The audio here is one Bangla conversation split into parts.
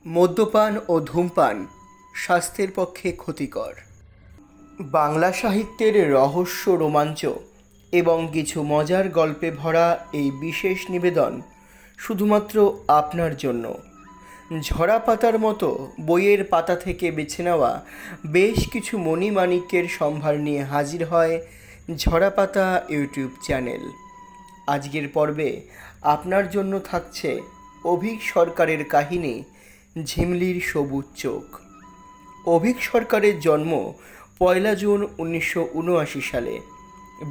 মদ্যপান ও ধূমপান স্বাস্থ্যের পক্ষে ক্ষতিকর। বাংলা সাহিত্যের রহস্য, রোমাঞ্চ এবং কিছু মজার গল্পে ভরা এই বিশেষ নিবেদন শুধুমাত্র আপনার জন্য। ঝরা পাতার মতো বইয়ের পাতা থেকে বেছে নেওয়া বেশ কিছু মণিমাণিক্যের সম্ভার নিয়ে হাজির হয় ঝরা পাতা ইউটিউব চ্যানেল। আজকের পর্বে আপনার জন্য থাকছে অভীক সরকারের কাহিনী ঝিমলির সবুজ চোখ। অভীক সরকারের জন্ম 1 জুন 1979 সালে।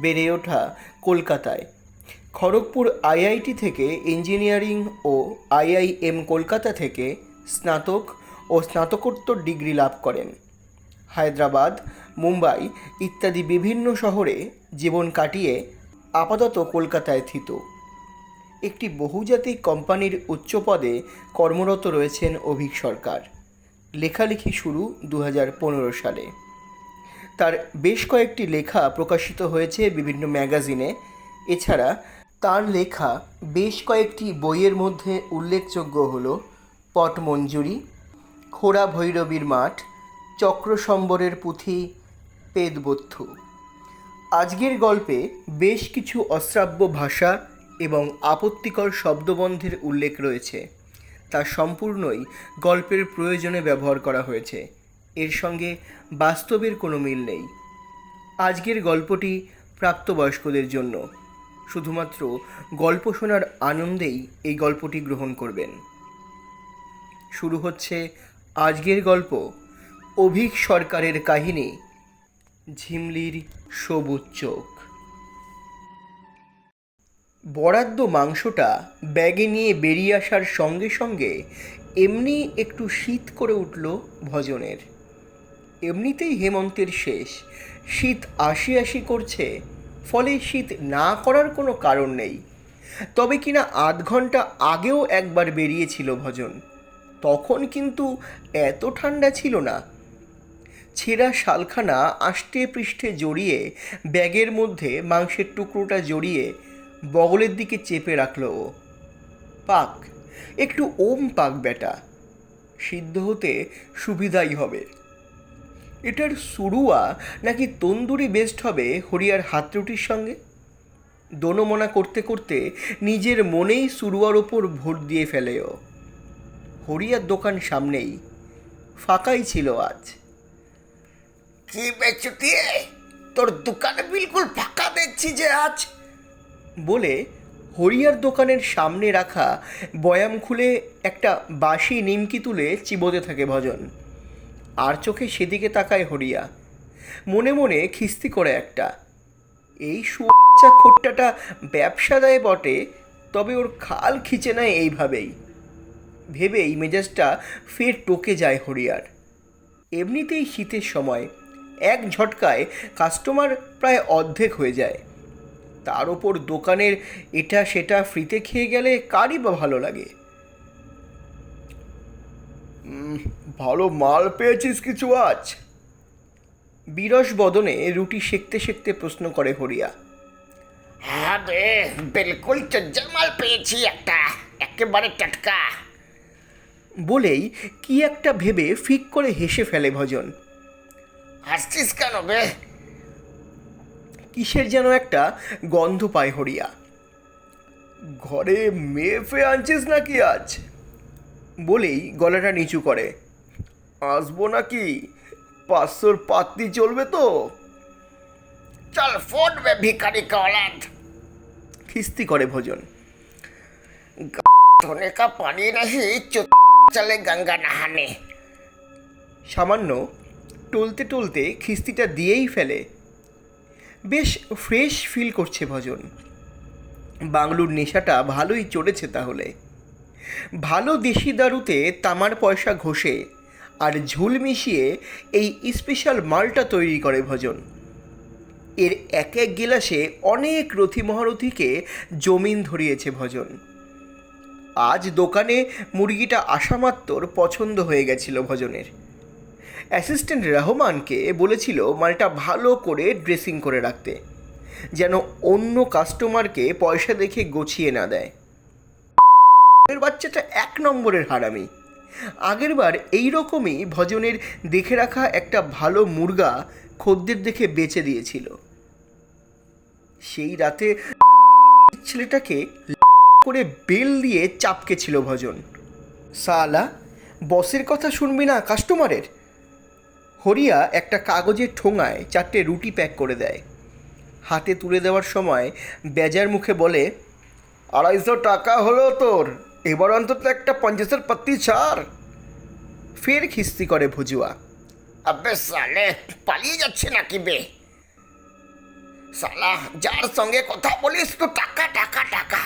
বেড়ে ওঠা কলকাতায়। খড়গপুর আইআইটি থেকে ইঞ্জিনিয়ারিং ও আইআইএম কলকাতা থেকে স্নাতক ও স্নাতকোত্তর ডিগ্রি লাভ করেন। হায়দ্রাবাদ, মুম্বাই ইত্যাদি বিভিন্ন শহরে জীবন কাটিয়ে আপাতত কলকাতায় স্থিত একটি বহুজাতিক কোম্পানির উচ্চ পদে কর্মরত রয়েছেন অভীক সরকার। লেখালেখি শুরু 2015 সালে। তার বেশ কয়েকটি লেখা প্রকাশিত হয়েছে বিভিন্ন ম্যাগাজিনে। এছাড়া তার লেখা বেশ কয়েকটি বইয়ের মধ্যে উল্লেখযোগ্য হল পটমঞ্জুরি, খোড়া ভৈরবীর মাঠ, চক্রসম্বরের পুঁথি, পেদবথ্যু। আজকের গল্পে বেশ কিছু অশ্রাব্য ভাষা এবং আপত্তিকর শব্দবন্ধের উল্লেখ রয়েছে। তা সম্পূর্ণই গল্পের প্রয়োজনে ব্যবহার করা হয়েছে। এর সঙ্গে বাস্তবের কোনো মিল নেই। আজকের গল্পটি প্রাপ্তবয়স্কদের জন্য। শুধুমাত্র গল্প শোনার আনন্দেই এই গল্পটি গ্রহণ করবেন। শুরু হচ্ছে আজকের গল্প, অভীক সরকারের কাহিনী ঝিমলির সবুজ চোখ। বরাদ্দ মাংসটা ব্যাগে নিয়ে বেরিয়ে আসার সঙ্গে সঙ্গে এমনি একটু শীত করে উঠল ভজনের। এমনিতেই হেমন্তের শেষ, শীত আসি আসি করছে, ফলে শীত না করার কোনো কারণ নেই। তবে কিনা 8 ঘন্টা আগেও একবার বেরিয়েছিল ভজন, তখন কিন্তু এত ঠান্ডা ছিল না। ছেঁড়া শালখানা আষ্টে পৃষ্ঠে জড়িয়ে ব্যাগের মধ্যে মাংসের টুকরোটা জড়িয়ে বগলের দিকে চেপে রাখল ও। পাক, একটু ওম পাক বেটা, সিদ্ধ হতে সুবিধাই হবে। এটার সুরুয়া নাকি তন্দুরি বেস্ট হবে হরিয়ার হাত রুটির সঙ্গে? দোনোমনা করতে করতে নিজের মনেই সুরুয়ার ওপর ভোট দিয়ে ফেলে ও। হরিয়ার দোকান সামনেই, ফাঁকাই ছিল আজ। কি বেচুতিয়ে, তোর দোকান বিলকুল ফাঁকা দেখছি যে আজ। বলে হরিয়ার দোকানের সামনে রাখা বয়াম খুলে একটা বাসি নিমকি তুলে চিবোতে থাকে ভজন। আর চোখে সেদিকে তাকায় হরিয়া। মনে মনে খিস্তি করে একটা, এই সুচা খোট্টাটা ব্যবসা দেয় বটে, তবে ওর খাল খিচে নেয় এইভাবেই ভেবেই মেজাজটা ফের টকে যায় হরিয়ার। এমনিতেই শীতের সময়, এক ঝটকায় কাস্টমার প্রায় অর্ধেক হয়ে যায়। তার ওপর দোকানের এটা সেটা ফ্রিতে খেয়ে গেলে কারই বা ভালো লাগে। ভালো মাল পেয়েছিস কিছু আজ? বিরস বদনে রুটি সেঁকতে সেঁকতে প্রশ্ন করে হরিয়া। হ্যাঁ রে, বিলকুল চজ্জা মাল পেয়েছি একটা, একেবারে টাটকা। বলেই কি একটা ভেবে ফিক করে হেসে ফেলে ভজন। হাসছিস কেন বে? কিসের যেন একটা গন্ধ পায় হরিয়া। ঘরে মেয়ে ফেয়ে আনছিস নাকি আজ? বলেই গলাটা নিচু করে। আসবো নাকি? 500 পাত্তি চলবে তো? চল ফোট বে ভিখারি কা औलाद। খিস্তি করে ভজন। धोने का पानी नहीं, चले गंगा नहाने। সামান্য টলতে টলতে খিস্তিটা দিয়েই ফেলে। বেশ ফ্রেশ ফিল করছে ভজন। বাংলুর নেশাটা ভালোই চড়েছে তাহলে। ভালো দেশি দারুতে তামার পয়সা ঘষে আর ঝুল মিশিয়ে এই স্পেশাল মালটা তৈরি করে ভজন। এর এক এক গিলাসে অনেক রথী মহারথীকে জমিন ধরিয়েছে ভজন। আজ দোকানে মুরগিটা আসামাত্র পছন্দ হয়ে গেছিল ভজনের। অ্যাসিস্ট্যান্ট রহমানকে বলেছিল মালটা ভালো করে ড্রেসিং করে রাখতে, যেন অন্য কাস্টমারকে পয়সা দেখে গছিয়ে না দেয়। বাচ্চাটা 1 নম্বরের হারামি। আগেরবার এই রকমই ভজনের দেখে রাখা একটা ভালো মুরগা খদ্দের দেখে বেচে দিয়েছিল। সেই রাতে ছেলেটাকে করে বেল দিয়ে চাপকে ছিল ভজন। সালা, বসের কথা শুনবি না কাস্টমারের। হরিয়া একটা কাগজের ঠোঙায় 4টে রুটি প্যাক করে দেয়। হাতে তুলে দেওয়ার সময় বেজার মুখে বলে, 250 টাকা হলো তোর, এবার অন্তত একটা 50-এর পাত্তি ছাড়। ফের খিস্তি করে ভজুয়া। আবে সালে, পালিয়ে যাচ্ছে নাকি বে? সালা, যার সঙ্গে কথা বলিস তো টাকা টাকা টাকা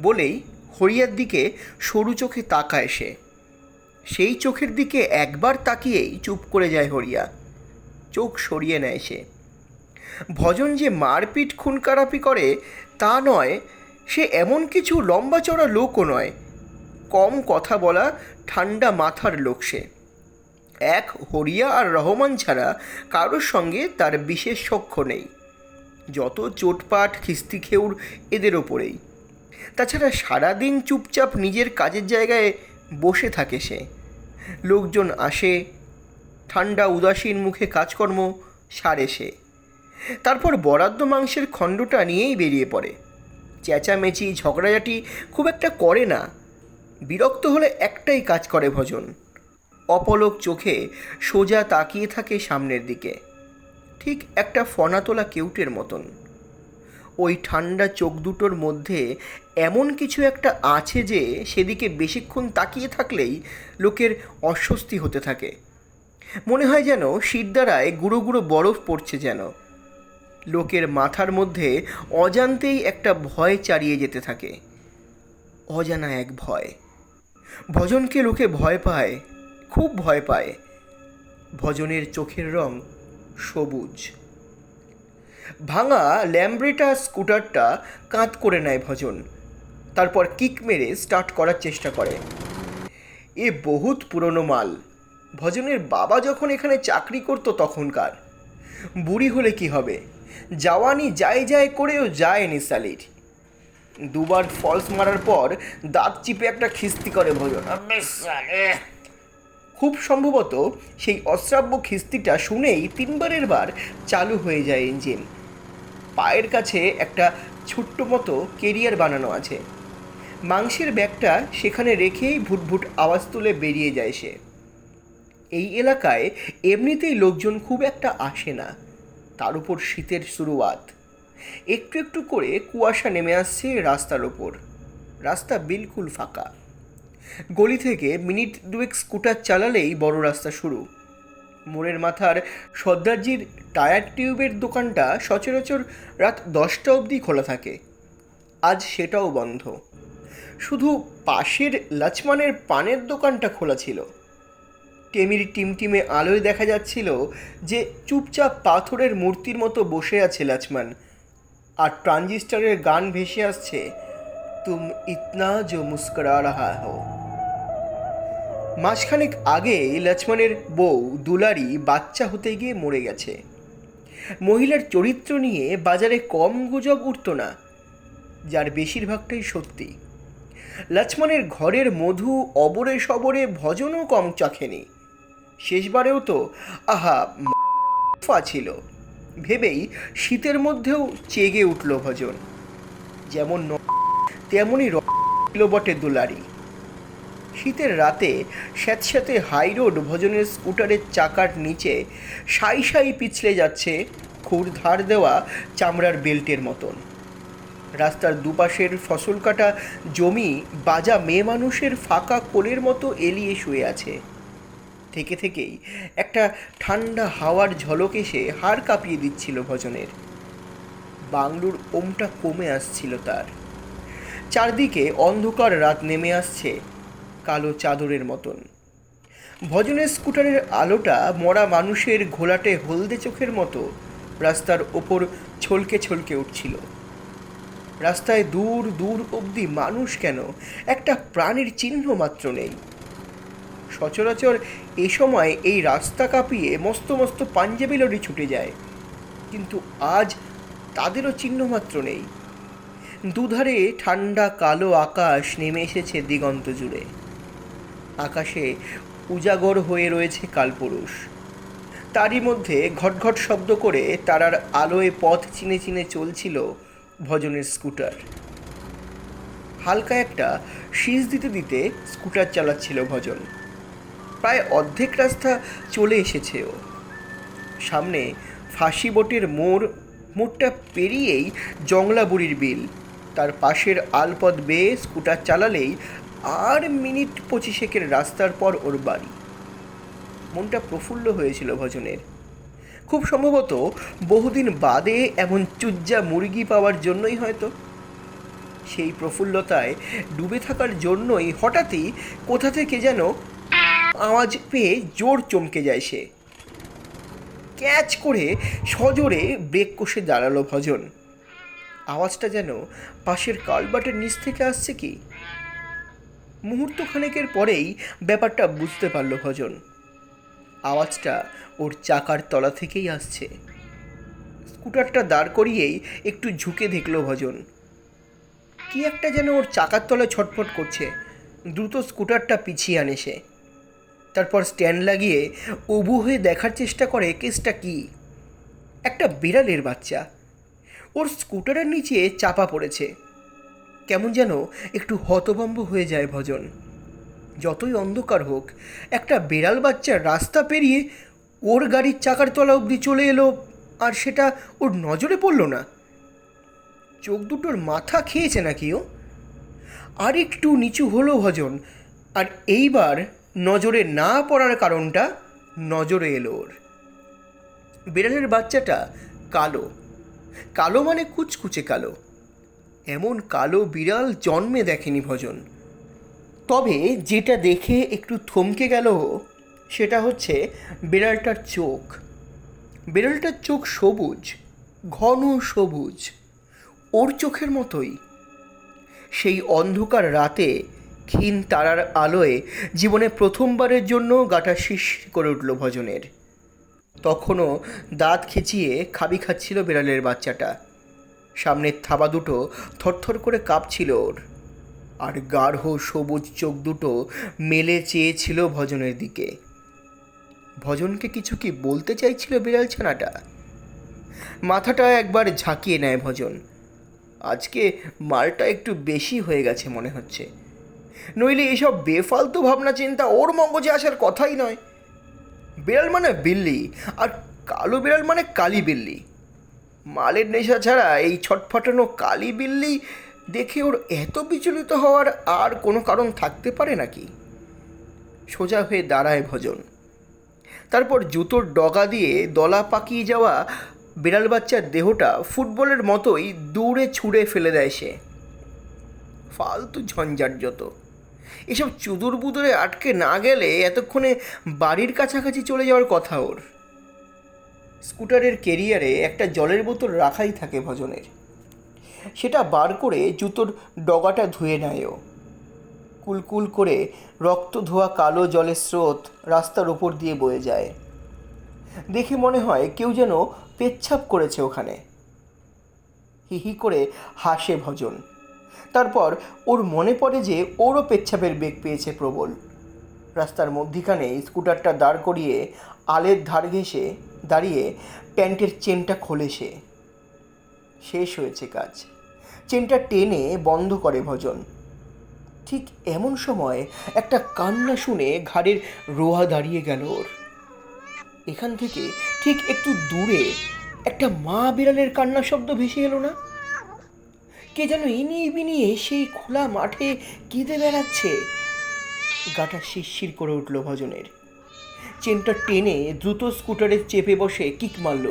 বলেই হরিয়ার দিকে সরু চোখে তাকায় সে। সেই চোখের দিকে একবার তাকিয়েই চুপ করে যায় হরিয়া। চোখ সরিয়ে নেয় সে। ভজন যে মারপিট খুন খারাপি করে তা নয়, সে এমন কিছু লম্বা চড়া লোকও নয়। কম কথা বলা, ঠান্ডা মাথার লোক সে। এক হরিয়া আর রহমান ছাড়া কারোর সঙ্গে তার বিশেষ সখ্য নেই। যত চোটপাট খিস্তি খেউর এদের ওপরেই। তাছাড়া সারাদিন চুপচাপ নিজের কাজের জায়গায় বসে থাকে সে। লোকজন আসে, ঠান্ডা উদাসীন মুখে কাজকর্ম সারে সে। তারপর বরাদ্দ মাংসের খণ্ডটা নিয়েই বেরিয়ে পড়ে। চেঁচামেচি ঝগড়াঝাটি খুব একটা করে না। বিরক্ত হলে একটাই কাজ করে ভজন, অপলক চোখে সোজা তাকিয়ে থাকে সামনের দিকে, ঠিক একটা ফনা তোলা কেউটের মতন। ওই ঠান্ডা চোখ দুটোর মধ্যে এমন কিছু একটা আছে যে সেদিকে বেশিক্ষণ তাকিয়ে থাকলেই লোকের অস্বস্তি হতে থাকে। মনে হয় যেন শিরদাঁড়ায় গুঁড়ো গুঁড়ো বরফ পড়ছে যেন। লোকের মাথার মধ্যে অজান্তেই একটা ভয় চারিয়ে যেতে থাকে, অজানা এক ভয়। ভজনকে লোকে ভয় পায়, খুব ভয় পায়। ভজনের চোখের রং সবুজ। ভাঙা ল্যাম্ব্রেটা স্কুটারটা কাঁধ করে নেয় ভজন। তারপর কিক মেরে স্টার্ট করার চেষ্টা করে। এ বহুত পুরনো মাল। ভজনের বাবা যখন এখানে চাকরি করতো তখনকার। বুড়ি হলে কি হবে, জাওয়ানি যায় যায় করেও যায়নি সালির। দুবার ফলস মারার পর দাঁত চিপে একটা খিস্তি করে ভজন। আবে সালে, খুব সম্ভবত সেই অশ্রাব্য খিস্তিটা শুনেই 3বারের বার চালু হয়ে যায় ইঞ্জিন। পায়ের কাছে একটা ছোট্ট মতো কেরিয়ার বানানো আছে। মাংসের ব্যাগটা সেখানে রেখেই ভুটভুট আওয়াজ তুলে বেরিয়ে যায় সে। এই এলাকায় এমনিতেই লোকজন খুব একটা আসে না, তার উপর শীতের শুরুয়াত। একটু একটু করে কুয়াশা নেমে আসছে রাস্তার ওপর। রাস্তা বিলকুল ফাঁকা। গলি থেকে মিনিট 2 স্কুটার চালালেই বড় রাস্তা শুরু। মোড়ের মাথার সর্দারজির টায়ার টিউবের দোকানটা সচরাচর রাত 10টা অবধি খোলা থাকে। আজ সেটাও বন্ধ। শুধু পাশের লক্ষ্মণের পানের দোকানটা খোলা ছিল। টেমির টিমটিমে আলোয় দেখা যাচ্ছিল যে চুপচাপ পাথরের মূর্তির মতো বসে আছে লক্ষ্মণ, আর ট্রানজিস্টারের গান ভেসে আসছে, তুম ইতনা জো মুস্করা রাহা হো। মাসখানেক আগে লক্ষ্মণের বউ দুলারি বাচ্চা হতে গিয়ে মরে গেছে। মহিলার চরিত্র নিয়ে বাজারে কম গুজব উঠত না, যার বেশিরভাগটাই সত্যি। লক্ষ্মণের ঘরের মধু অবরে সবরে ভজনও কম চাখেনি। শেষবারেও তো আহা ছিল ভেবেই শীতের মধ্যেও চেগে উঠল ভজন। যেমন তেমনই বটে দুলারি। শীতের রাতে স্যাঁতস্যাঁতে হাইরোড ভজনের স্কুটারের চাকার নিচে সাই সাই পিছলে যাচ্ছে খুর ধার দেওয়া চামড়ার বেল্টের মতন। রাস্তার দুপাশের ফসল কাটা জমি বাজা মেয়ে মানুষের ফাঁকা কোলের মতো এলিয়ে শুয়ে আছে। থেকে থেকেই একটা ঠান্ডা হাওয়ার ঝলক এসে হাড় কাঁপিয়ে দিচ্ছিল ভজনের। বাংলুর ওমটা কমে আসছিল তার। চারদিকে অন্ধকার রাত নেমে আসছে কালো চাদরের মতন। ভজনের স্কুটারের আলোটা মরা মানুষের ঘোলাটে হলদে চোখের মতো রাস্তার ওপর ছলকে ছলকে উঠছিল। রাস্তায় দূর দূর অবধি মানুষ কেন, একটা প্রাণীর চিহ্ন মাত্র নেই। সচরাচর এ সময় এই রাস্তা কাঁপিয়ে মস্ত মস্ত পাঞ্জাবি লরি ছুটে যায়, কিন্তু আজ তাদেরও চিহ্ন মাত্র নেই। দুধারে ঠান্ডা কালো আকাশ নেমে এসেছে দিগন্ত জুড়ে। আকাশে উজাগর হয়ে রয়েছে কালপুরুষ। তারই মধ্যে ঘটঘট শব্দ করে তারার আলোয় পথ চিনে চিনে চলছিল ভজনের স্কুটার। হালকা একটা শীষ দিতে দিতে স্কুটার চালাচ্ছিল ভজন। প্রায় অর্ধেক রাস্তা চলে এসেছে ও। সামনে ফাঁসিবটের মোড়টা পেরিয়েই জংলাবুড়ির বিল। তার পাশের আলপথ বেয়ে স্কুটার চালালেই আর মিনিট 25 রাস্তার পর ওর বাড়ি। মনটা প্রফুল্ল হয়েছিল ভজনের। খুব সম্ভবত বহুদিন বাদে এমন চুজ্জা মুরগি পাওয়ার জন্যই হয়তো। সেই প্রফুল্লতায় ডুবে থাকার জন্যই হঠাৎই কোথা থেকে যেন আওয়াজ পেয়ে জোর চমকে যায় সে। ক্যাচ করে সজোরে ব্রেক কষে দাঁড়ালো ভজন। আওয়াজটা যেন পাশের কালবাটের নিচ থেকে আসছে কি। মুহূর্তখানেকের পরেই ব্যাপারটা বুঝতে পারল ভজন। আওয়াজটা ওর চাকার তলা থেকেই আসছে। স্কুটারটা দাঁড় করিয়েই একটু ঝুঁকে দেখল ভজন। কি একটা যেন ওর চাকার তলায় ছটফট করছে। দ্রুত স্কুটারটা পিছিয়ে আনে সে। তারপর স্ট্যান্ড লাগিয়ে উবু হয়ে দেখার চেষ্টা করে কেসটা কি। একটা বিড়ালের বাচ্চা ওর স্কুটারের নিচে চাপা পড়েছে। কেমন যেন একটু হতভম্ব হয়ে যায় ভজন। যতই অন্ধকার হোক, একটা বিড়াল বাচ্চা রাস্তা পেরিয়ে ওর গাড়ির চাকার তলা অবধি চলে এলো, আর সেটা ওর নজরে পড়ল না। চোখ দুটোর মাথা খেয়েছে নাকি ও? আর একটু নিচু হলো ভজন, আর এইবার নজরে না পড়ার কারণটা নজরে এলো ওর। বিড়ালের বাচ্চাটা কালো। কালো মানে কুচকুচে কালো। এমন কালো বিড়াল জন্মে দেখেনি ভজন। তবে যেটা দেখে একটু থমকে গেল সেটা হচ্ছে বিড়ালটার চোখ। বিড়ালটার চোখ সবুজ, ঘন সবুজ, ওর চোখের মতোই। সেই অন্ধকার রাতে ক্ষীণ তারার আলোয় জীবনে প্রথমবারের জন্য গাটা শিরশির করে উঠল ভজনের। তখনও দাঁত খেঁচিয়ে খাবি খাচ্ছিল বিড়ালের বাচ্চাটা। সামনের থাবা দুটো থরথর করে কাঁপছিল ওর, আর গাঢ় সবুজ চোখ দুটো মেলে চেয়েছিল ভজনের দিকে। ভজনকে কিছু কি বলতে চাইছিল বিড়াল ছানাটা? মাথাটা একবার ঝাঁকিয়ে নেয় ভজন। আজকে মালটা একটু বেশি হয়ে গেছে মনে হচ্ছে। নইলে এসব বেফালতু ভাবনা চিন্তা ওর মগজে আসার কথাই নয়। বিড়াল মানে বিল্লি, আর কালো বিড়াল মানে কালি বিল্লি। মালের নেশা ছাড়া এই ছটফটানো কালি বিল্লি দেখে ওর এত বিচলিত হওয়ার আর কোনো কারণ থাকতে পারে নাকি? সোজা হয়ে দাঁড়ায় ভজন। তারপর জুতোর ডগা দিয়ে দলা পাকিয়ে যাওয়া বিড়াল বাচ্চার দেহটা ফুটবলের মতোই দূরে ছুঁড়ে ফেলে দেয় সে। ফালতু ঝঞ্ঝাট যত। এসব চুদুর বুদুরে আটকে না গেলে এতক্ষণে বাড়ির কাছাকাছি চলে যাওয়ার কথা ওর। স্কুটারের কেরিয়ারে একটা জলের বোতল রাখাই থাকে ভজনের। সেটা বার করে জুতোর ডগাটা ধুয়ে নেয় ও। কুলকুল করে রক্ত ধোয়া কালো জলের স্রোত রাস্তার ওপর দিয়ে বয়ে যায়। দেখে মনে হয় কেউ যেন পেচ্ছাপ করেছে ওখানে। হিহি করে হাসে ভজন। তারপর ওর মনে পড়ে যে ওরও পেচ্ছাপের বেগ পেয়েছে প্রবল। রাস্তার মধ্যিখানে স্কুটারটা দাঁড় করিয়ে আলের ধার ঘেঁষে দাঁড়িয়ে প্যান্টের চেনটা খোলে সে। শেষ হয়েছে কাজ। চেনটা টেনে বন্ধ করে ভজন। ঠিক এমন সময় একটা কান্না শুনে ঘাড়ের রোয়া দাঁড়িয়ে গেল ওর। এখান থেকে ঠিক একটু দূরে একটা মা বিড়ালের কান্না শব্দ ভেসে এলো না? কে যেন ইনিয়ে বিনিয়ে সেই খোলা মাঠে কেঁদে বেড়াচ্ছে। গাটা শিরশির করে উঠল ভজনের। চেনটা টেনে দ্রুত স্কুটারে চেপে বসে কিক মারল।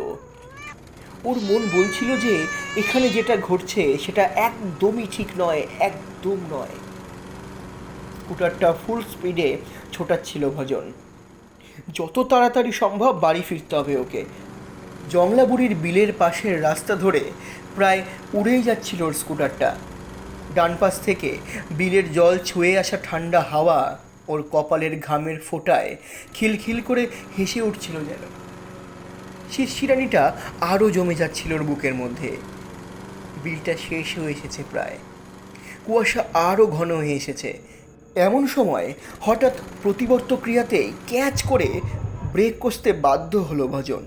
ওর মন বলছিল যে এখানে যেটা ঘটছে সেটা একদমই ঠিক নয়, একদম নয়। স্কুটারটা ফুল স্পিডে ছোটাচ্ছিল ভজন। যত তাড়াতাড়ি সম্ভব বাড়ি ফিরতে হবে ওকে। জংলাবুড়ির বিলের পাশের রাস্তা ধরে প্রায় উড়েই যাচ্ছিল ওর স্কুটারটা। ডান পাশ থেকে বিলের জল ছুঁয়ে আসা ঠান্ডা হাওয়া ওর কপালের ঘামের ফোঁটায় খিলখিল করে হেসে উঠছিল যেন। শিরশিরানিটা আরও জমে যাচ্ছিল ওর বুকের মধ্যে। বিলটা শেষ হয়ে এসেছে প্রায়। কুয়াশা আরও ঘন হয়ে এসেছে। এমন সময় হঠাৎ প্রতিবর্ত ক্রিয়াতে ক্যাচ করে ব্রেক কষতে বাধ্য হলো ভজন।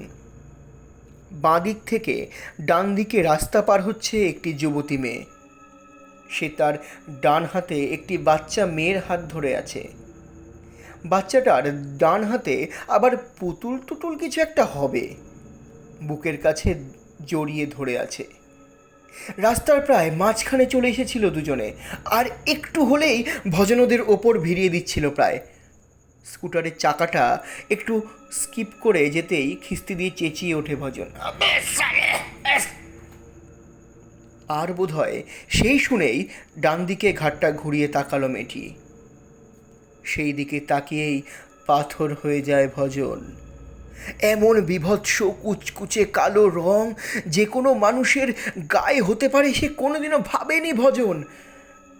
বাঁ দিক থেকে ডান দিকে রাস্তা পার হচ্ছে একটি যুবতী মেয়ে। সে তার ডান হাতে একটি বাচ্চা মেয়ের হাত ধরে আছে। বাচ্চাটার ডান হাতে আবার পুতুল টুতুল কিছু একটা হবে, বুকের কাছে জড়িয়ে ধরে আছে। রাস্তার প্রায় মাঝখানে চলে এসেছিল দুজনে, আর একটু হলেই ভজন ওদের ওপর ভিড়িয়ে দিচ্ছিল প্রায়। স্কুটারের চাকাটা একটু স্কিপ করে যেতেই খিস্তি দিয়ে চেঁচিয়ে ওঠে ভজন। আবে শালে! আর বোধহয় সেই শুনেই ডান দিকে ঘাটটা ঘুরিয়ে তাকালো মেয়েটি। সেই দিকে তাকিয়েই পাথর হয়ে যায় ভজন। এমন বীভৎস কুচকুচে কালো রং যে কোনো মানুষের গায়ে হতে পারে সে কোনোদিনও ভাবেনি ভজন।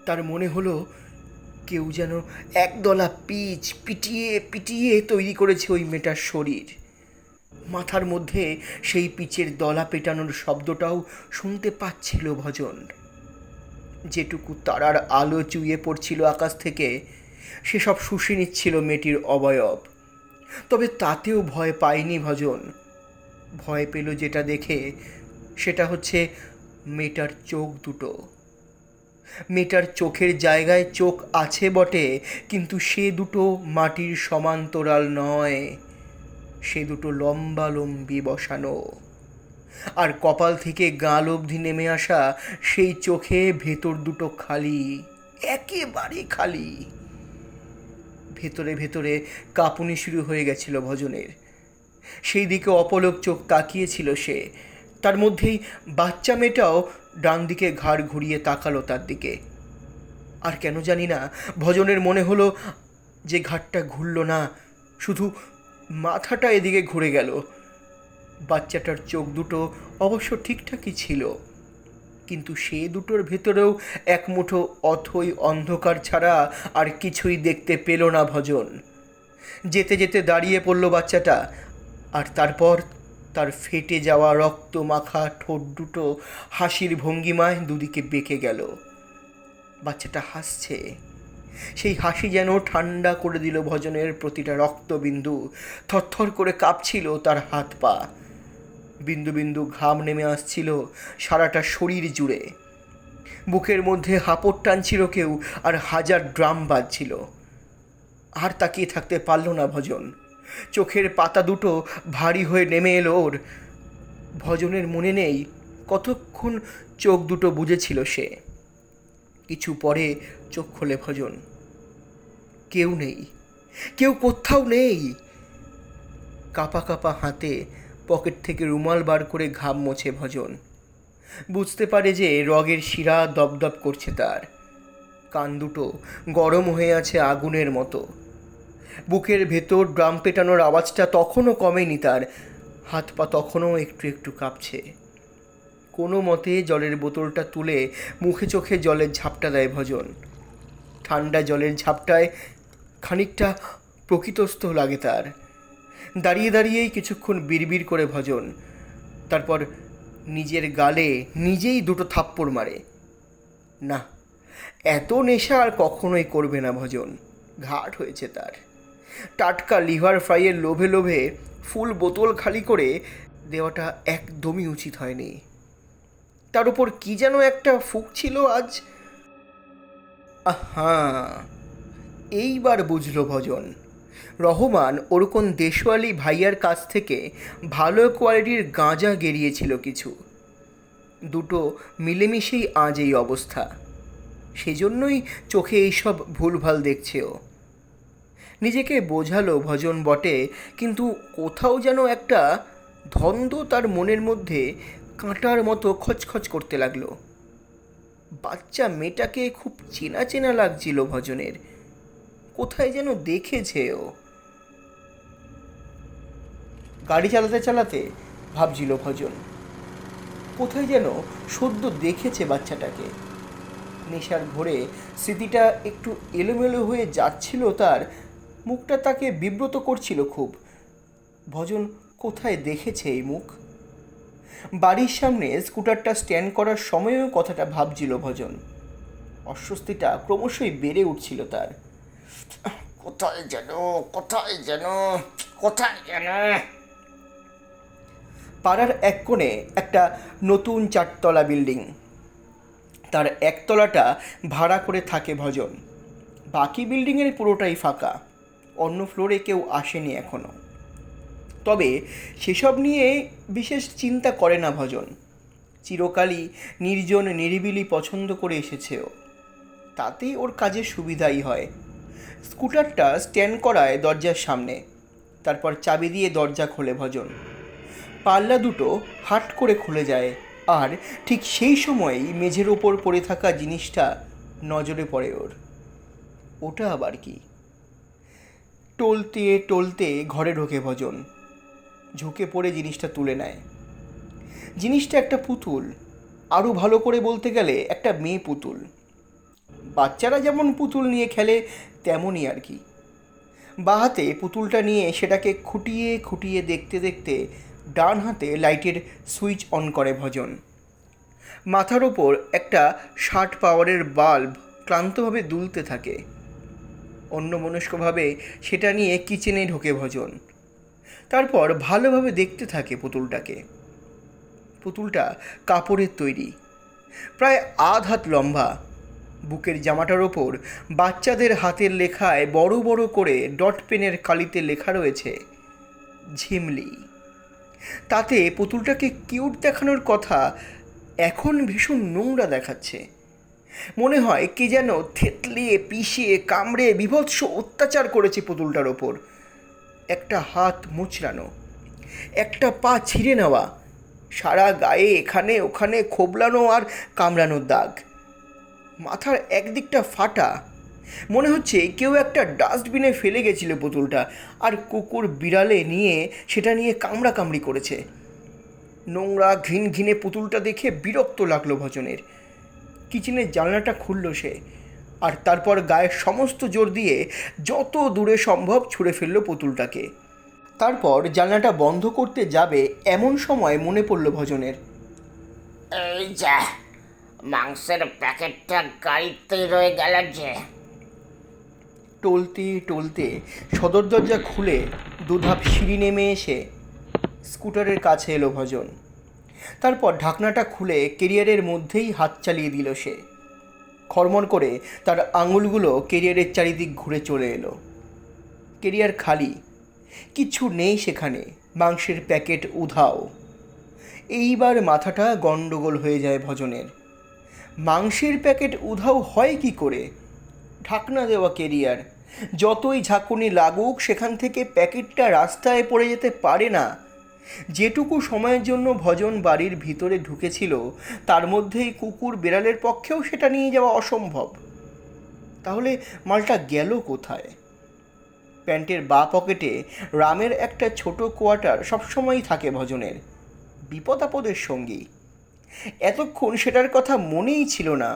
তার মনে হলো কেউ যেন একদলা পিচ পিটিয়ে পিটিয়ে তৈরি করেছে ওই মেয়েটার শরীর। মাথার মধ্যে সেই পিচের দলা পেটানোর শব্দটাও শুনতে পাচ্ছিল ভজন। যেটুকু তারার আলো চুইয়ে পড়ছিল আকাশ থেকে সেসব শুষে নিচ্ছিল মেয়েটির অবয়ব। তবে তাতেও ভয় পায়নি ভজন। ভয় পেল যেটা দেখে, সেটা হচ্ছে মেয়েটার চোখ দুটো। মেয়েটার চোখের জায়গায় চোখ আছে বটে, কিন্তু সে দুটো মাটির সমান্তরাল নয়, সে দুটো লম্বালম্বি বসানো। আর কপাল থেকে গাল অবধি নেমে আসা সেই চোখে ভেতর দুটো খালি, একেবারে খালি। ভেতরে ভেতরে কাঁপুনি শুরু হয়ে গেছিল ভজনের। সেই দিকে অপলক চোখ তাকিয়েছিল সে। তার মধ্যেই বাচ্চা মেয়েটাও ডান দিকে ঘাড় ঘুরিয়ে তাকালো তার দিকে। আর কেন জানি না ভজনের মনে হলো যে ঘাটটা ঘুরল না, শুধু মাথাটা এদিকে ঘুরে গেল। বাচ্চাটার চোখ দুটো অবশ্য ঠিকঠাকই ছিল, কিন্তু সে দুটোর ভেতরেও এক মুঠো অথই অন্ধকার ছাড়া আর কিছুই দেখতে পেল না ভজন। যেতে যেতে দাঁড়িয়ে পড়ল বাচ্চাটা, আর তারপর তার ফেটে যাওয়া রক্ত মাখা ঠোঁট দুটো হাসির ভঙ্গিমায় দুদিকে বেঁকে গেল। বাচ্চাটা হাসছে, সেই হাসি যেন ঠান্ডা করে দিল ভজনের প্রতিটা রক্তবিন্দু। থরথর করে কাঁপছিল তার হাত পা, বিন্দু বিন্দু ঘাম নেমে আসছিল সারাটা শরীর জুড়ে। বুকের মধ্যে হাঁপড় টানছিল কেউ, আর হাজার ড্রাম বাজছিল। আর তাকিয়ে থাকতে পারল না ভজন। চোখের পাতা দুটো ভারী হয়ে নেমে এলো ওর। ভজনের মনে নেই কতক্ষণ চোখ দুটো বুজেছিল সে। কিছু পরে চোখ খোলে ভজন। কেউ নেই, কেউ কোথাও নেই। কাঁপা কাঁপা হাতে পকেট থেকে রুমাল বার করে ঘাম মোছে ভজন। বুঝতে পারে যে রগের শিরা দপদপ করছে তার। কান দুটো গরম হয়ে আছে আগুনের মতো। বুকের ভেতর ড্রাম পেটানোর আওয়াজটা তখনও কমেনি তার। হাত পা তখনও একটু একটু কাঁপছে। কোনো মতে জলের বোতলটা তুলে মুখে চোখে জলের ঝাপটা দেয় ভজন। ঠান্ডা জলের ঝাপটায় খানিকটা প্রকৃতস্থ লাগে তার। দাঁড়িয়ে দাঁড়িয়েই কিছুক্ষণ বিড়বিড় করে ভজন। তারপর নিজের গালে নিজেই দুটো থাপ্পড় মারে। না, এত নেশা আর কখনোই করবে না ভজন। ঘাট হয়েছে তার। টাটকা লিভার ফ্রাইয়ের লোভে লোভে ফুল বোতল খালি করে দেওয়াটা একদমই উচিত হয়নি। তার উপর কি যেন একটা ফুক ছিল আজ। আহা, এইবার বুঝল ভজন। রহমান ওরকম দেশওয়ালি ভাইয়ার কাছ থেকে ভালো কোয়ালিটির গাঁজা গেরিয়েছিল কিছু। দুটো মিলেমিশেই আজ এই অবস্থা। সেজন্যই চোখে এইসব ভুলভাল দেখছে ও। নিজেকে বোঝালো ভজন বটে, কিন্তু কোথাও যেন একটা ধন্দ তার মনের মধ্যে কাঁটার মতো খচখচ করতে লাগলো। বাচ্চা মেয়েটাকে খুব চেনা চেনা লাগছিল ভজনের। কোথায় যেন দেখেছে ও। গাড়ি চালাতে চালাতে ভাবছিল ভজন, কোথায় যেন সদ্য দেখেছে বাচ্চাটাকে। নেশার ঘোরে স্মৃতিটা একটু এলোমেলো হয়ে যাচ্ছিল তার। মুখটা তাকে বিব্রত করছিল খুব। ভজন কোথায় দেখেছে এই মুখ? বাড়ির সামনে স্কুটারটা স্ট্যান্ড করার সময়ও কথাটা ভাবছিল ভজন। অস্বস্তিটা ক্রমশই বেড়ে উঠছিল তার। কোথায় যেন কোথায় যেন কোথায় যেন পাড়ার এক কোণে একটা নতুন 4তলা বিল্ডিং। তার একতলাটা ভাড়া করে থাকে ভজন। বাকি বিল্ডিংয়ের পুরোটাই ফাঁকা, অন্য ফ্লোরে কেউ আসেনি এখনও। তবে সেসব নিয়ে বিশেষ চিন্তা করে না ভজন। চিরকালই নির্জন নিরিবিলি পছন্দ করে এসেছে ও, তাতেই ওর কাজে সুবিধাই হয়। স্কুটারটা স্ট্যান্ড করায় দরজার সামনে, তারপর চাবি দিয়ে দরজা খোলে ভজন। পাল্লা দুটো হাট করে খুলে যায়, আর ঠিক সেই সময়ই মেঝের ওপর পড়ে থাকা জিনিসটা নজরে পড়ে ওর। ওটা আবার কি? টলতে টলতে ঘরে ঢোকে ভজন, ঝুঁকে পড়ে জিনিসটা তুলে নেয়। জিনিসটা একটা পুতুল, আরও ভালো করে বলতে গেলে একটা মেয়ে পুতুল। বাচ্চারা যেমন পুতুল নিয়ে খেলে তেমনই আর কি। বাঁ হাতে পুতুলটা নিয়ে সেটাকে খুঁটিয়ে খুঁটিয়ে দেখতে দেখতে ডান হাতে লাইটের সুইচ অন করে ভজন। মাথার ওপর একটা 60 পাওয়ারের বাল্ব ক্লান্তভাবে দুলতে থাকে। অন্যমনস্কভাবে সেটা নিয়ে কিচেনে ঢোকে ভজন। তারপর ভালোভাবে দেখতে থাকে পুতুলটাকে। পুতুলটা কাপড়ের তৈরি, প্রায় আধ হাত লম্বা। বুকের জামাটার ওপর বাচ্চাদের হাতের লেখায় বড় বড় করে ডট পেনের কালিতে লেখা রয়েছে ঝিমলি। তাতে পুতুলটাকে কিউট দেখানোর কথা এখন ভীষণ নোংরা দেখাচ্ছে। মনে হয় কে যেন থেতলিয়ে পিষিয়ে কামড়ে বীভৎস অত্যাচার করেছে পুতুলটার ওপর। একটা হাত মুচড়ানো, একটা পা ছিঁড়ে নেওয়া, সারা গায়ে এখানে ওখানে খোবলানো আর কামড়ানোর দাগ। মাথার একদিকটা ফাটা, মনে হচ্ছে কেউ একটা ডাস্টবিনে ফেলে গেছিল পুতুলটা, আর কুকুর বিড়ালে নিয়ে সেটা নিয়ে কামড়াকামড়ি করেছে। নোংরা ঘিন ঘিনে পুতুলটা দেখে বিরক্ত লাগলো ভজনের। কিচেনের জানলাটা খুলল সে, আর তারপর গায়ের সমস্ত জোর দিয়ে যত দূরে সম্ভব ছুঁড়ে ফেললো পুতুলটাকে। তারপর জানলাটা বন্ধ করতে যাবে এমন সময় মনে পড়ল ভজনের, এই যা, মাংসের প্যাকেটটা গাড়িতেই রয়ে গেল যে। টলতে টলতে সদর দরজা খুলে দুধাপ সিঁড়ি নেমে এসে স্কুটারের কাছে এলো ভজন। তারপর ঢাকনাটা খুলে কেরিয়ারের মধ্যেই হাত চালিয়ে দিল সে। খড়মড় করে তার আঙুলগুলো কেরিয়ারের চারিদিক ঘুরে চলে এলো। কেরিয়ার খালি, কিছু নেই সেখানে, মাংসের প্যাকেট উধাও। এইবার মাথাটা গন্ডগোল হয়ে যায় ভজনের। মাংসের প্যাকেট উধাও হয় কি করে? ঢাকনা দেওয়া কেরিয়ার, যতই ঝাঁকুনি লাগুক সেখান থেকে প্যাকেটটা রাস্তায় পড়ে যেতে পারে না। যেটুকু সময়ের জন্য ভজন বাড়ির ভিতরে ঢুকেছিল তার মধ্যেই কুকুর বেড়ালের পক্ষেও সেটা নিয়ে যাওয়া অসম্ভব। তাহলে মালটা গেল কোথায়? প্যান্টের বাঁ পকেটে রামের একটা ছোট কোয়ার্টার সবসময়ই থাকে ভজনের, বিপদ আপদের সঙ্গী। এতক্ষণ সেটার কথা মনেই ছিল না।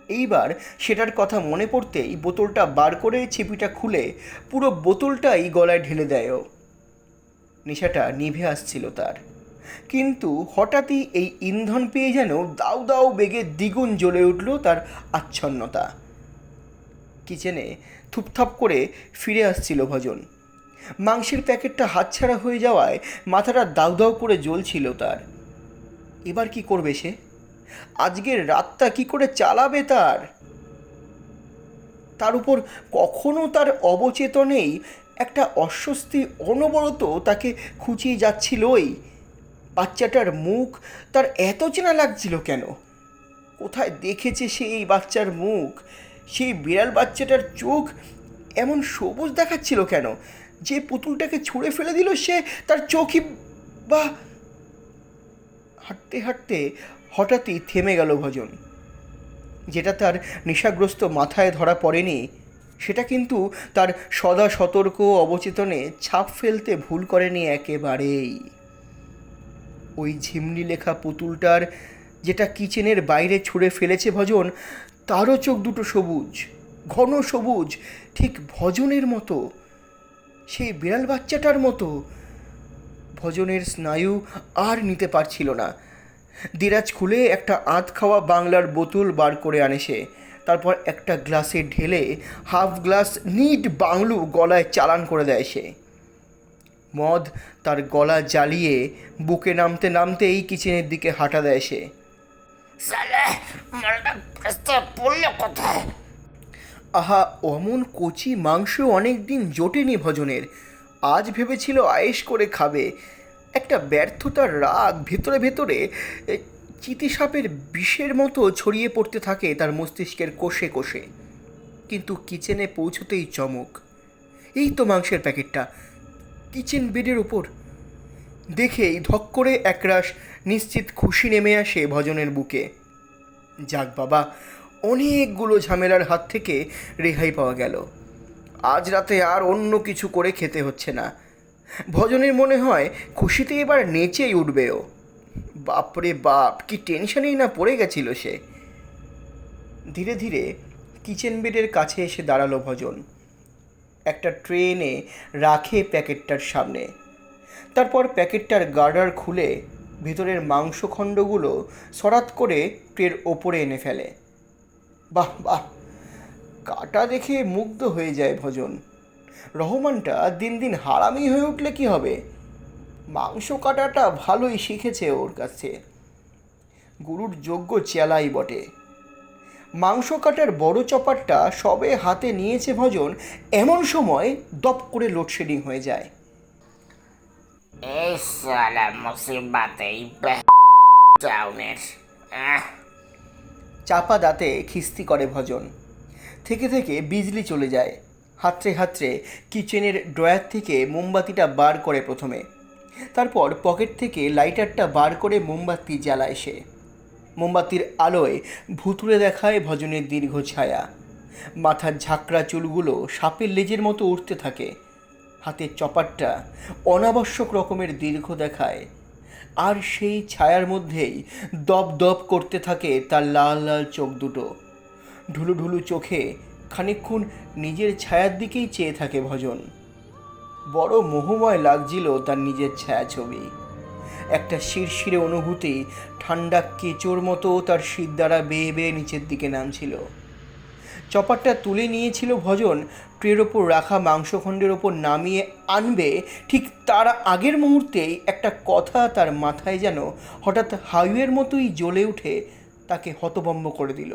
এইবার সেটার কথা মনে পড়তেই বোতলটা বার করে ছিপিটা খুলে পুরো বোতলটাই গলায় ঢেলে দেয় ও। নেশাটা নিভে আসছিল তার, কিন্তু হঠাৎই এই ইন্ধন পেয়ে যেন দাউ দাউ বেগে দ্বিগুণ জ্বলে উঠল তার আচ্ছন্নতা। কিচেনে থুপথাপ করে ফিরে আসছিল ভজন। মাংসের প্যাকেটটা হাতছাড়া হয়ে যাওয়ায় মাথাটা দাউ দাউ করে জ্বলছিল তার। এবার কি করবে সে? আজকের রাতটা কি করে চালাবে তার? তার উপর কখনো তার অবচেতনেই একটা অস্বস্তি অনবরত তাকে খুঁচিয়ে যাচ্ছিলই। বাচ্চাটার মুখ তার এত চেনা লাগছিল কেন? কোথায় দেখেছে সে এই বাচ্চার মুখ? সেই বিড়াল বাচ্চাটার চোখ এমন সবুজ দেখাচ্ছিল কেন? যে পুতুলটাকে ছুঁড়ে ফেলে দিল সে, তার চোখই বা... হাঁটতে হাঁটতে হঠাৎই থেমে গেল ভজন। যেটা তার নেশাগ্রস্ত মাথায় ধরা পড়েনি সেটা কিন্তু তার সদা সতর্ক অবচেতনে ছাপ ফেলতে ভুল করেনি একেবারেই। ওই ঝিমলি লেখা পুতুলটার, যেটা কিচেনের বাইরে ছুঁড়ে ফেলেছে ভজন, তারও চোখ দুটো সবুজ, ঘন সবুজ, ঠিক ভজনের মতো, সেই বিড়াল বাচ্চাটার মতো। ভজনের স্নায়ু আর নিতে পারছিল না। দেরাজ খুলে একটা আধ খাওয়া বাংলার বোতল বার করে আনে সে, তারপর একটা গ্লাসে ঢেলে হাফ গ্লাস নিট বাংলু গলায় চালান করে দেয় সে। মদ তার গলা জ্বালিয়ে বুকে নামতে নামতেই কিচেনের দিকে হাঁটা দেয় সে। সালে মালটা কাজটা পড়লো কোথায়? আহা, অমন কচি মাংস অনেক দিন জোটেনি ভজনের। আজ ভেবেছিল আয়েশ করে খাবে। একটা ব্যর্থতার রাগ ভেতরে ভেতরে চিতিসাপের বিষের মতো ছড়িয়ে পড়তে থাকে তার মস্তিষ্কের কোষে কোষে। কিন্তু কিচেনে পৌঁছতেই চমক। এই তো মাংসের প্যাকেটটা কিচেন বেডের ওপর। দেখেই ধক করে একরাশ নিশ্চিত খুশি নেমে আসে ভজনের বুকে। যাক বাবা, অনেকগুলো ঝামেলার হাত থেকে রেহাই পাওয়া গেল। আজ রাতে আর অন্য কিছু করে খেতে হচ্ছে না। ভজনের মনে হয় খুশিতে এবার নেচেই উঠবেও। বাপরে বাপ, কি টেনশনেই না পড়ে গেছিল সে। ধীরে ধীরে কিচেন বেডের কাছে এসে দাঁড়ালো ভজন। একটা ট্রে এনে রাখে প্যাকেটটার সামনে। তারপর প্যাকেটটার গার্ডার খুলে ভেতরের মাংসখণ্ডগুলো সরাত করে ট্রের ওপরে এনে ফেলে। বাহ বাহ, কাটা দেখে মুগ্ধ হয়ে যায় ভজন। রহমানটা দিন দিন হারামি হয়ে উঠলে কি হবে? মাংস কাটাটা ভালোই শিখেছে ওর কাছে। গুরুর যোগ্য চেলাই বটে। মাংস কাটার বড় চপারটা সবে হাতে নিয়েছে ভজন, এমন সময় দপ করে লোডশেডিং হয়ে যায়। এই সালা মুসিবত এই টাউনের। চাপা দাঁতে খিস্তি করে ভজন। থেকে থেকে বিজলি চলে যায়। হাতড়ে হাতড়ে কিচেনের ড্রয়ার থেকে মোমবাতিটা বার করে প্রথমে, তারপর পকেট থেকে লাইটারটা বার করে মোমবাতি জ্বালায় সে। মোমবাতির আলোয় ভুতুড়ে দেখায় ভজনের দীর্ঘ ছায়া। মাথার ঝাঁকড়া চুলগুলো সাপের লেজের মতো উঠতে থাকে। হাতের চপারটা অনাবশ্যক রকমের দীর্ঘ দেখায়। আর সেই ছায়ার মধ্যেই দপ দপ করতে থাকে তার লাল লাল চোখ দুটো। ঢুলু ঢুলু চোখে খানিকক্ষণ নিজের ছায়ার দিকেই চেয়ে থাকে ভজন। বড় মোহময় লাগছিল তার নিজের ছায়াছবি। একটা শিরশিরে অনুভূতি ঠান্ডা কেঁচোর মতো তার শির দ্বারা বেয়ে বেয়ে নিচের দিকে নামছিল। চপারটা তুলে নিয়েছিল ভজন ট্রের ওপর রাখা মাংসখণ্ডের ওপর নামিয়ে আনবে, ঠিক তার আগের মুহূর্তেই একটা কথা তার মাথায় যেন হঠাৎ হাইওয়ের মতোই জ্বলে উঠে তাকে হতভম্ব করে দিল।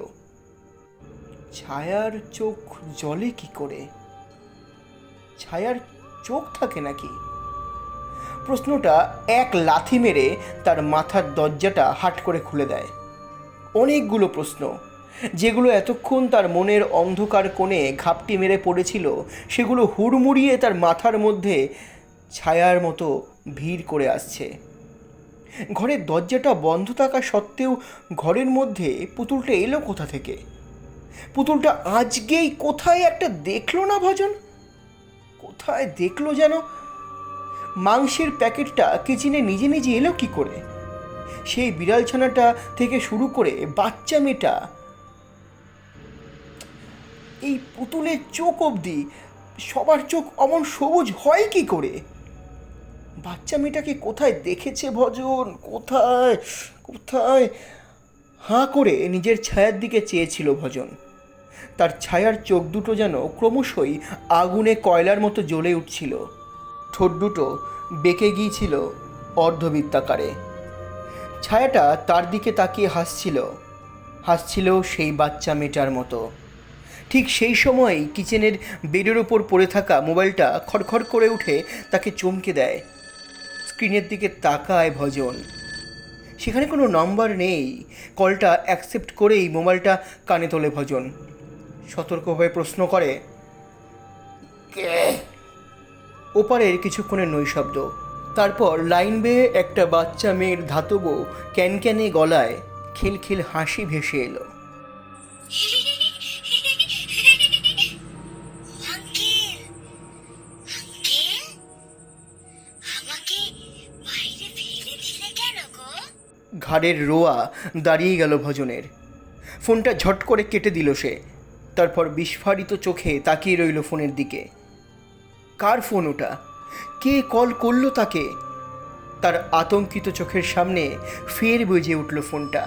ছায়ার চোখ জ্বলে কি করে? ছায়ার চোখ থাকে নাকি? প্রশ্নটা এক লাথি মেরে তার মাথার দরজাটা হাট করে খুলে দেয়। অনেকগুলো প্রশ্ন, যেগুলো এতক্ষণ তার মনের অন্ধকার কোণে ঘাপটি মেরে পড়েছিল, সেগুলো হুড়মুড়িয়ে তার মাথার মধ্যে ছায়ার মতো ভিড় করে আসছে। ঘরের দরজাটা বন্ধ থাকা সত্ত্বেও ঘরের মধ্যে পুতুলটা এলো কোথা থেকে? পুতুলটা আজকেই কোথায় একটা দেখলো না ভজন? কোথায় দেখলো যেন? মাংসের প্যাকেটটা কিচেনে নিজে নিজে এলো কি করে? সেই বিড়ালছানাটা থেকে শুরু করে বাচ্চা মেয়েটা, এই পুতুলের চোখ অবধি সবার চোখ অমন সবুজ হয় কি করে? বাচ্চা মেয়েটাকে কোথায় দেখেছে ভজন? কোথায় কোথায়? হাঁ করে নিজের ছায়ার দিকে চেয়েছিল ভজন। তার ছায়ার চোখ দুটো যেন ক্রমশই আগুনে কয়লার মতো জ্বলে উঠছিল। ঠোঁট দুটো বেঁকে গিয়েছিল অর্ধবৃত্তাকারে। ছায়াটা তার দিকে তাকিয়ে হাসছিল সেই বাচ্চা মেয়েটার মতো। ঠিক সেই সময়ই কিচেনের বেডের ওপর পড়ে থাকা মোবাইলটা খড়খড় করে উঠে তাকে চমকে দেয়। স্ক্রিনের দিকে তাকায় ভজন। সেখানে কোনো নম্বর নেই। কলটা অ্যাকসেপ্ট করেই মোবাইলটা কানে তোলে ভজন। সতর্কভাবে প্রশ্ন করে, কে? ওপারের কিছুক্ষণের নৈশব্দ। তারপর লাইন বেয়ে একটা বাচ্চা মেয়ের ধাতব ক্যানক্যানে গলায় খিলখিল হাসি ভেসে এলো। ঘাড়ের রোয়া দাঁড়িয়ে গেল ভজনের। ফোনটা ঝট করে কেটে দিল সে। তারপর বিস্ফারিত চোখে তাকিয়ে রইল ফোনের দিকে। কার ফোন ওটা? কে কল করলো তাকে? তার আতঙ্কিত চোখের সামনে ফের বেজে উঠল ফোনটা।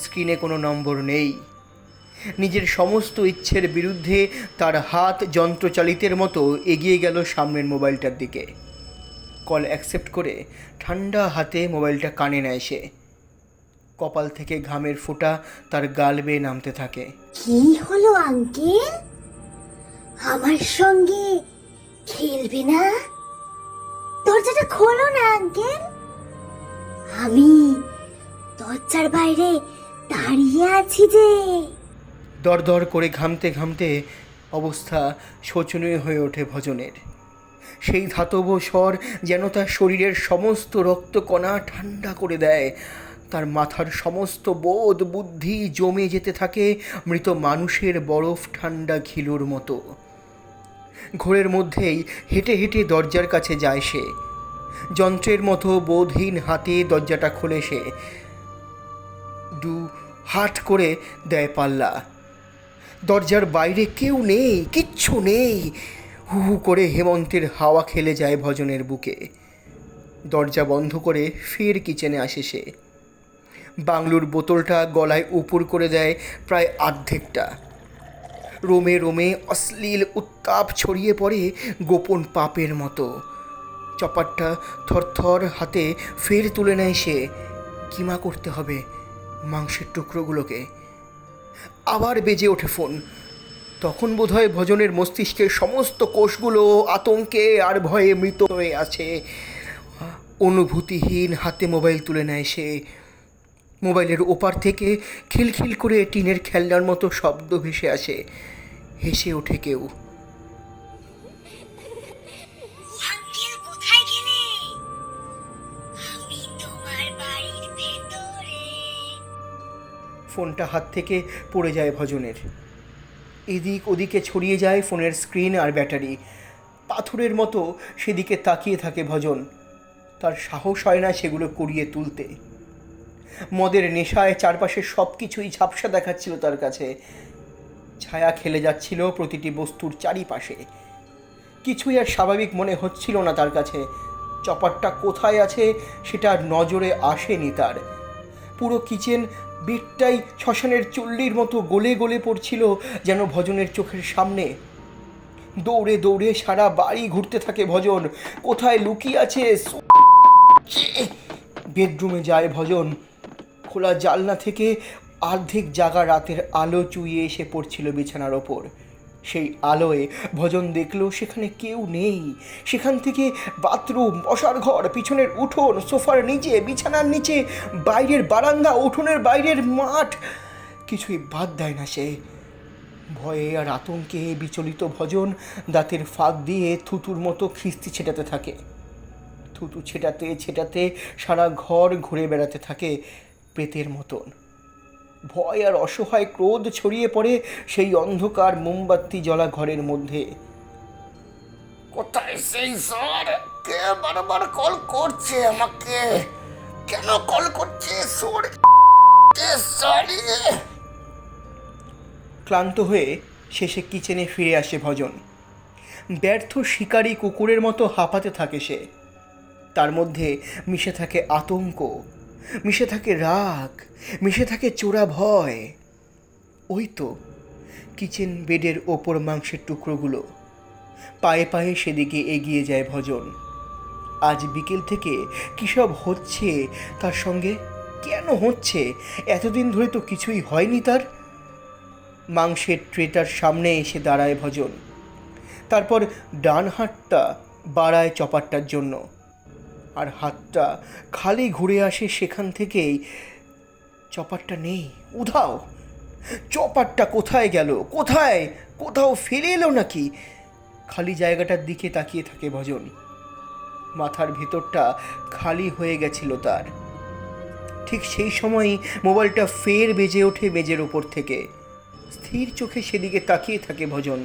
স্ক্রিনে কোনো নম্বর নেই। নিজের সমস্ত ইচ্ছের বিরুদ্ধে তার হাত যন্ত্রচালিতের মতো এগিয়ে গেল সামনের মোবাইলটার দিকে। কল অ্যাকসেপ্ট করে ঠান্ডা হাতে মোবাইলটা কানে নেয় সে। কপাল থেকে ঘামের ফোঁটা তার গাল বেয়ে নামতে থাকে। কি হলো আঙ্কেল, আমার সঙ্গে খেলবে না? দরজাটা খোলো না আঙ্কেল, আমি দরজার বাইরে দাঁড়িয়ে আছি যে। দরদর করে ঘামতে ঘামতে অবস্থা শোচনীয় হয়ে ওঠে ভজনের। সেই ধাতব স্বর যেন তার শরীরের সমস্ত রক্তকণা ঠান্ডা করে দেয়। তার মাথার সমস্ত বোধ বুদ্ধি জমে যেতে থাকে মৃত মানুষের বরফ ঠান্ডা ঘিলুর মতো। ঘোরের মধ্যেই হেঁটে হেঁটে দরজার কাছে যায় সে। যন্ত্রের মতো বোধহীন হাতে দরজাটা খোলে সে। দু হাট করে দেয় পাল্লা। দরজার বাইরে কেউ নেই, কিচ্ছু নেই। হু হু করে হেমন্তের হাওয়া খেলে যায় ভজনের বুকে। দরজা বন্ধ করে ফের কিচেনে আসে সে। বাংলুর বোতলটা গলায় উপুর করে দেয় প্রায় অর্ধেকটা। রোমে রোমে অশ্লীল উত্তাপ ছড়িয়ে পড়ে গোপন পাপের মতো। চপারটা থরথর হাতে ফের তুলে নেয় সে। কিমা করতে হবে মাংসের টুকরোগুলোকে। আবার বেজে ওঠে ফোন। তখন বোধহয় ভজনের মস্তিষ্কের সমস্ত কোষগুলো আতঙ্কে আর ভয়ে মৃত হয়ে আছে। অনুভূতিহীন হাতে মোবাইল তুলে নেয় সে। মোবাইলের ওপার থেকে খিলখিল করে টিনের খেলনার মতো শব্দ ভেসে আসে। হেসে ওঠে কেউ। আঙ্কেল কোথায় গেলে? আমি তোমার বাড়ির ভেতরে। ফোনটা হাত থেকে পড়ে যায় ভজনের। এদিক ওদিকে ছড়িয়ে যায় ফোনের স্ক্রিন আর ব্যাটারি। পাথরের মতো সেদিকে তাকিয়ে থাকে ভজন। তার সাহস হয় না সেগুলো কুড়িয়ে তুলতে। মদের নেশায় চারপাশে সব কিছুই ঝাপসা দেখাচ্ছিল তার কাছে। ছায়া খেলে যাচ্ছিল প্রতিটি বস্তুর চারিপাশে। কিছুই আর স্বাভাবিক মনে হচ্ছিল না তার কাছে। চপারটা কোথায় আছে সেটা নজরে আসেনি তার। পুরো কিচেন বেডটাই শ্মশানের চুল্লির মতো গলে গলে পড়ছিল যেন ভজনের চোখের সামনে। দৌড়ে দৌড়ে সারা বাড়ি ঘুরতে থাকে ভজন। কোথায় লুকিয়ে আছে? বেডরুমে যায় ভজন। খোলা জানলা থেকে অর্ধেক জাগা রাতের আলো চুইয়ে এসে পড়ছিল বিছানার ওপর। সেই আলোয় ভজন দেখল সেখানে কেউ নেই। সেখান থেকে বাথরুম, বসার ঘর, পিছনের উঠোন, সোফার নিচে, বিছানার নিচে, বাইরের বারান্দা, উঠোনের বাইরের মাঠ, কিছুই বাদ দেয় না সে। ভয়ে আর আতঙ্কে বিচলিত ভজন দাঁতের ফাঁক দিয়ে থুতুর মতো খিস্তি ছেটাতে থাকে। থুতু ছেটাতে ছেটাতে সারা ঘর ঘুরে বেড়াতে থাকে প্রেতের মতন। ভয় আর অসহায় ক্রোধ ছড়িয়ে পড়ে সেই অন্ধকার মোমবাতি জ্বলা ঘরের মধ্যে। কোথায় সেই স্যার? কে বারবার কল করছে আমাকে? কেন কল করছে স্যার? কে স্যার? ক্লান্ত হয়ে শেষে কিচেনে ফিরে আসে ভজন। ব্যর্থ শিকারী কুকুরের মতো হাঁপাতে থাকে সে। তার মধ্যে মিশে থাকে আতঙ্ক, মিশে থাকে রাগ, মিশে থাকে চোরা ভয়। ওই তো কিচেন বেডের ওপর মাংসের টুকরোগুলো। পায়ে পায়ে সেদিকে এগিয়ে যায় ভজন। আজ বিকেল থেকে কী সব হচ্ছে তার সঙ্গে? কেন হচ্ছে? এতদিন ধরে তো কিছুই হয়নি তার। মাংসের ট্রেটার সামনে এসে দাঁড়ায় ভজন। তারপর ডান হাতটা বাড়ায় চপারটার জন্য, আর হাতটা খালি ঘুরে আসে সেখান থেকেই। চপারটা নেই, উধাও। চপারটা কোথায় গেল? কোথায়? কোথাও ফেলে এলো নাকি? খালি জায়গাটার দিকে তাকিয়ে থাকে ভজন। মাথার ভিতরটা খালি হয়ে গেছিল তার। ঠিক সেই সময়ই মোবাইলটা ফের বেজে ওঠে মেজের ওপর থেকে। স্থির চোখে সেদিকে তাকিয়ে থাকে ভজন।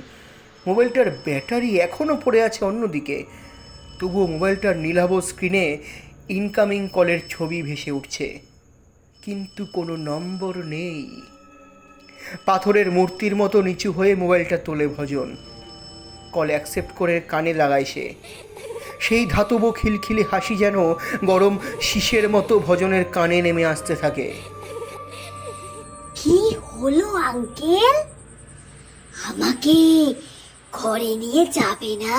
মোবাইলটার ব্যাটারি এখনও পড়ে আছে অন্যদিকে। তবুও মোবাইলটার নীলাভ স্ক্রিনে ইনকামিং কলের ছবি ভেসে উঠছে, কিন্তু কোনো নম্বর নেই। পাথরের মূর্তির মতো নিচু হয়ে মোবাইলটা তোলে ভজন। কল অ্যাকসেপ্ট করে কানে লাগায় সে। সেই ধাতব খিলখিলি হাসি যেন গরম শীষের মতো ভজনের কানে নেমে আসতে থাকে। কি হলো আঙ্কেল? আমাকে ঘরে নিয়ে যাবে না?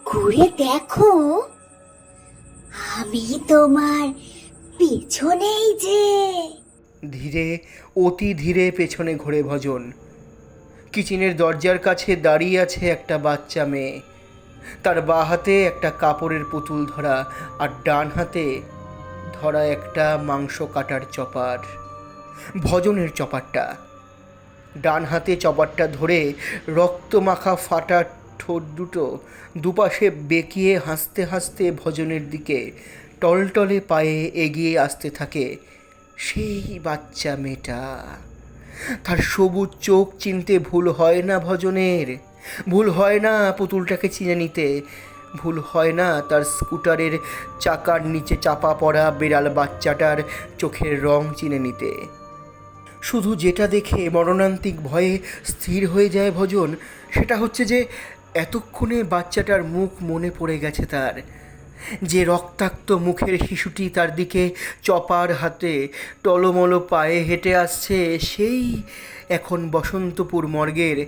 ঘুরে দেখো, আমি তোমার পিছনেই যে। ধীরে, অতি ধীরে পেছনে ঘোরে ভজন। কিচেনের দরজার কাছে দাঁড়িয়ে আছে একটা বাচ্চা মেয়ে। তার বাঁ হাতে একটা কাপড়ের পুতুল ধরা, আর ডান হাতে ধরা একটা মাংস কাটার চপার, ভজনের চপারটা। ডান হাতে চপারটা ধরে রক্তমাখা ফাটা ঠোঁট দুটো দুপাশে বেঁকিয়ে হাসতে হাসতে ভজনের দিকে টলটলে পায়ে এগিয়ে আসতে থাকে সেই বাচ্চা মেয়েটা। তার সবুজ চোখ চিনতে ভুল হয় না ভজনের, ভুল হয় না পুতুলটাকে চিনে নিতে, ভুল হয় না তার স্কুটারের চাকার নিচে চাপা পড়া বিড়াল বাচ্চাটার চোখের রং চিনে নিতে। শুধু যেটা দেখে মরণান্তিক ভয়ে স্থির হয়ে যায় ভজন, সেটা হচ্ছে যে এতক্ষণে বাচ্চাটার মুখ মনে পড়ে গেছে তার। যে রক্তাক্ত মুখের শিশুটি তার দিকে চপার হাতে টলমলো পায়ে হেঁটে আসছে, সেই এখন বসন্তপুর মর্গের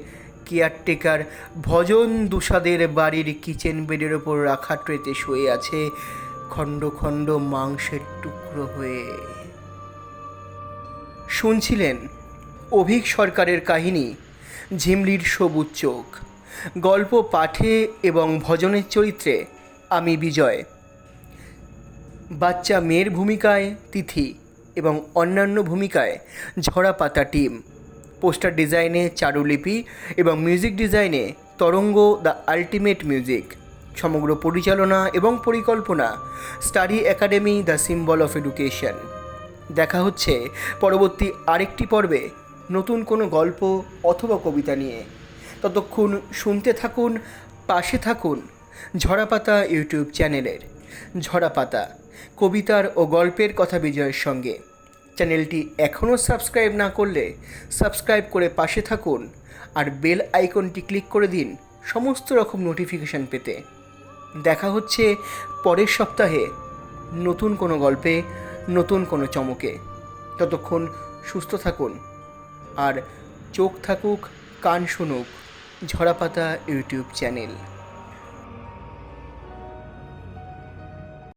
কেয়ারটেকার ভজন দুসাদের বাড়ির কিচেন বেডের ওপর রাখা ট্রেতে শুয়ে আছে খণ্ড খণ্ড মাংসের টুকরো হয়ে। শুনছিলেন অভীক সরকারের কাহিনী ঝিমলির সবুজ চোখ। গল্প পাঠে এবং ভজনের চরিত্রে আমি বিজয়, বাচ্চা মেয়ের ভূমিকায় তিথি এবং অন্যান্য ভূমিকায় ঝরা টিম। পোস্টার ডিজাইনে চারুলিপি এবং মিউজিক ডিজাইনে তরঙ্গ দ্য আল্টিমেট মিউজিক। সমগ্র পরিচালনা এবং পরিকল্পনা study academy the symbol of education. দেখা হচ্ছে পরবর্তী আরেকটি পর্বে নতুন কোনো গল্প অথবা কবিতা নিয়ে। ততক্ষণ শুনতে থাকুন, পাশে থাকুন ঝরাপাতা ইউটিউব চ্যানেলের। ঝরাপাতা, কবিতার ও গল্পের কথা বিজয়ের সঙ্গে। চ্যানেলটি এখনও সাবস্ক্রাইব না করলে সাবস্ক্রাইব করে পাশে থাকুন, আর বেল আইকনটি ক্লিক করে দিন সমস্ত রকম নোটিফিকেশান পেতে। দেখা হচ্ছে পরের সপ্তাহে নতুন কোনো গল্পে, নতুন কোনো চমকে। ততক্ষণ সুস্থ থাকুন, আর চোখ থাকুক, কান শুনুক ঝরাপাতা ইউটিউব চ্যানেল।